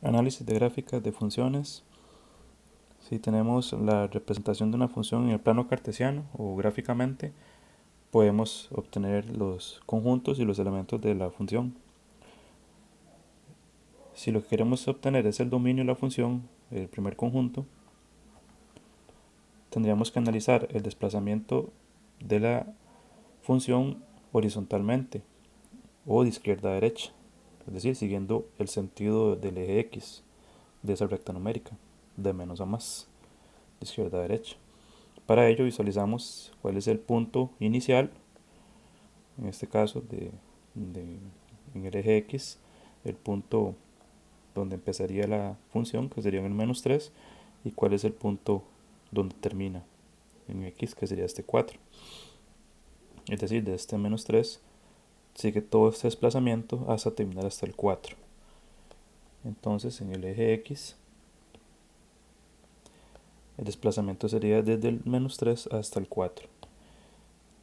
Análisis de gráficas de funciones. Si tenemos la representación de una función en el plano cartesiano o gráficamente, podemos obtener los conjuntos y los elementos de la función. Si lo que queremos obtener es el dominio de la función, el primer conjunto, tendríamos que analizar el desplazamiento de la función horizontalmente o de izquierda a derecha, es decir, siguiendo el sentido del eje X de esa recta numérica, de menos a más, de izquierda a derecha. Para ello visualizamos cuál es el punto inicial, en este caso en el eje X, el punto donde empezaría la función, que sería en el menos 3, y cuál es el punto donde termina en X, que sería este 4. Es decir, de este menos 3 sigue todo este desplazamiento hasta terminar hasta el 4. Entonces en el eje X el desplazamiento sería desde el menos 3 hasta el 4.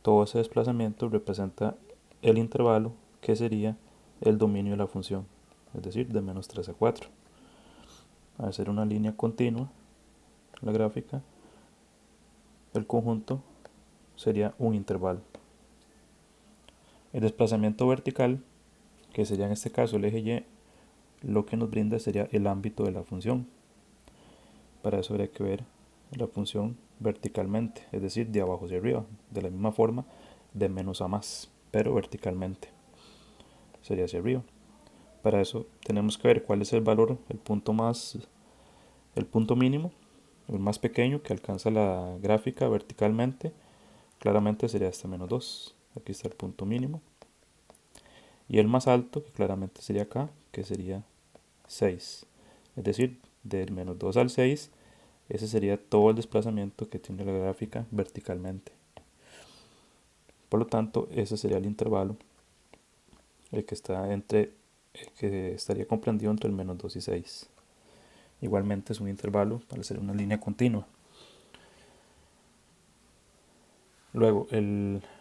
Todo ese desplazamiento representa el intervalo que sería el dominio de la función, es decir, de menos 3 a 4. Al ser una línea continua, la gráfica, el conjunto sería un intervalo. El desplazamiento vertical, que sería en este caso el eje Y, lo que nos brinda sería el ámbito de la función. Para eso habría que ver la función verticalmente, es decir, de abajo hacia arriba, de la misma forma, de menos a más, pero verticalmente sería hacia arriba. Para eso tenemos que ver cuál es el valor, el punto mínimo, el más pequeño que alcanza la gráfica verticalmente. Claramente sería este menos 2. Aquí está el punto mínimo. Y el más alto, que claramente sería acá, que sería 6. Es decir, del menos 2 al 6, ese sería todo el desplazamiento que tiene la gráfica verticalmente. Por lo tanto, ese sería el intervalo, el que estaría comprendido entre el menos 2 y 6. Igualmente es un intervalo para ser una línea continua. Luego,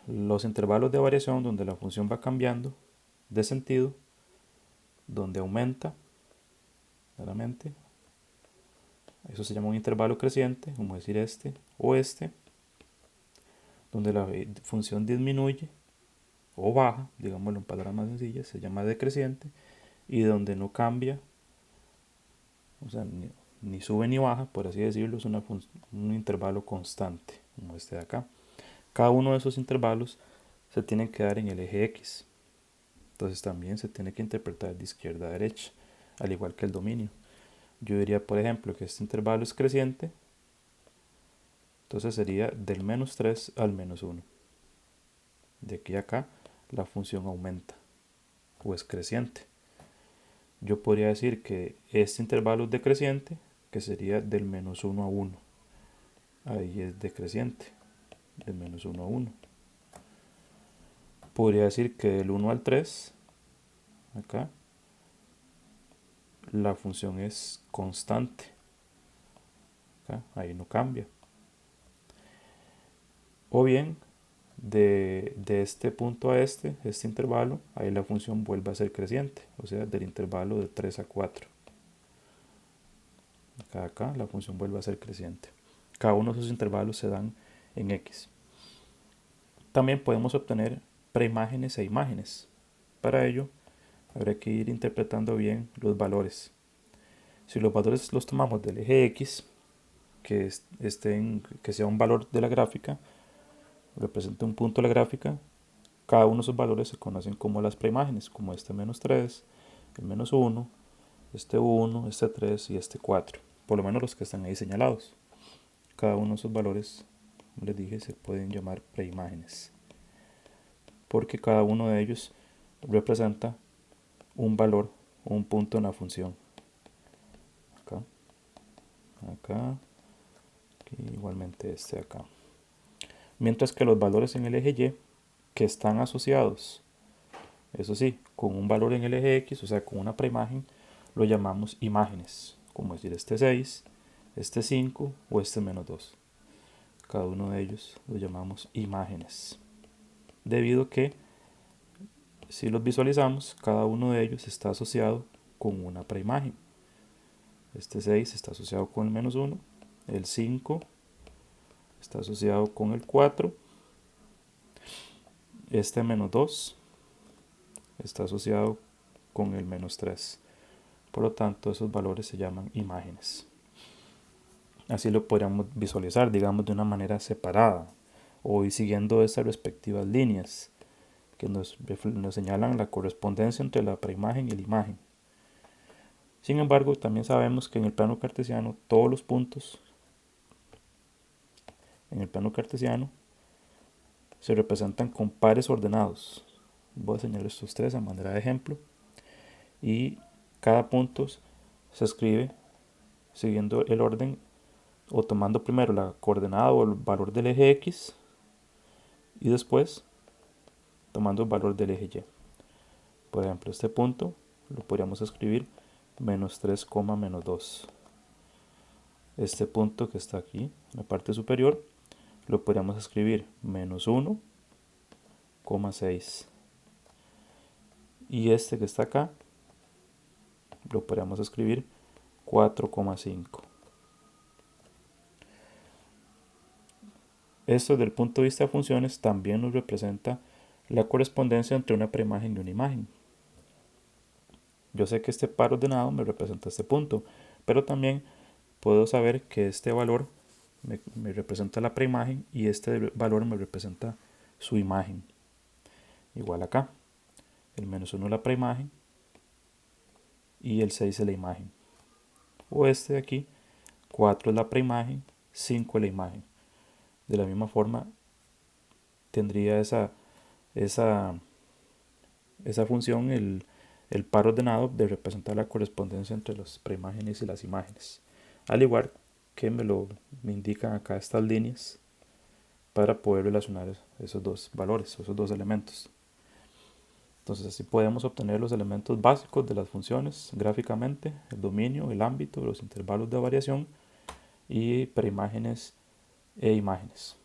los intervalos de variación donde la función va cambiando de sentido, donde aumenta claramente, eso se llama un intervalo creciente, como decir este o este, donde la función disminuye o baja, digámoslo en palabras más sencillas, se llama decreciente, y donde no cambia, o sea, ni sube ni baja, por así decirlo, es un intervalo constante, como este de acá. Cada uno de esos intervalos se tiene que dar en el eje X. Entonces también se tiene que interpretar de izquierda a derecha, al igual que el dominio. Yo diría, por ejemplo, que este intervalo es creciente, entonces sería del menos 3 al menos 1. De aquí a acá la función aumenta o es creciente. Yo podría decir que este intervalo es decreciente, que sería del menos 1 a 1. Ahí es decreciente, del menos 1 a 1. Podría decir que del 1 al 3, acá, la función es constante. Acá, ahí no cambia. O bien, de este punto a este intervalo, ahí la función vuelve a ser creciente, o sea, del intervalo de 3 a 4. Acá la función vuelve a ser creciente. Cada uno de esos intervalos se dan en X. También podemos obtener preimágenes e imágenes. Para ello, habrá que ir interpretando bien los valores. Si los valores los tomamos del eje X, que sea un valor de la gráfica, represente un punto de la gráfica, cada uno de esos valores se conocen como las preimágenes, como este menos 3, el menos 1, este 1, este 3 y este 4. Por lo menos los que están ahí señalados. Cada uno de esos valores, como les dije, se pueden llamar preimágenes, porque cada uno de ellos representa un valor o un punto en la función. Acá, acá, y igualmente este de acá. Mientras que los valores en el eje Y, que están asociados, eso sí, con un valor en el eje X, o sea, con una preimagen, lo llamamos imágenes, como decir este 6, este 5 o este menos 2. Cada uno de ellos lo llamamos imágenes, debido a que si los visualizamos, cada uno de ellos está asociado con una preimagen. Este 6 está asociado con el menos 1. El 5 está asociado con el 4. Este menos 2 está asociado con el menos 3. Por lo tanto, esos valores se llaman imágenes. Así lo podríamos visualizar, digamos, de una manera separada o siguiendo esas respectivas líneas que nos señalan la correspondencia entre la preimagen y la imagen. Sin embargo, también sabemos que en el plano cartesiano todos los puntos en el plano cartesiano se representan con pares ordenados. Voy a señalar estos tres a manera de ejemplo. Y cada punto se escribe siguiendo el orden o tomando primero la coordenada o el valor del eje X y después tomando el valor del eje Y. Por ejemplo, este punto lo podríamos escribir menos 3, menos 2. Este punto que está aquí en la parte superior lo podríamos escribir menos 1, 6. Y este que está acá lo podríamos escribir 4,5. Esto desde el punto de vista de funciones también nos representa la correspondencia entre una preimagen y una imagen. Yo sé que este par ordenado me representa este punto, pero también puedo saber que este valor me representa la preimagen y este valor me representa su imagen. Igual acá, el menos 1 es la preimagen y el 6 es la imagen. O este de aquí, 4 es la preimagen, 5 es la imagen. De la misma forma, tendría esa función, el par ordenado, de representar la correspondencia entre las preimágenes y las imágenes. Al igual que me indican acá estas líneas para poder relacionar esos dos valores, esos dos elementos. Entonces así podemos obtener los elementos básicos de las funciones gráficamente: el dominio, el ámbito, los intervalos de variación y preimágenes e imágenes.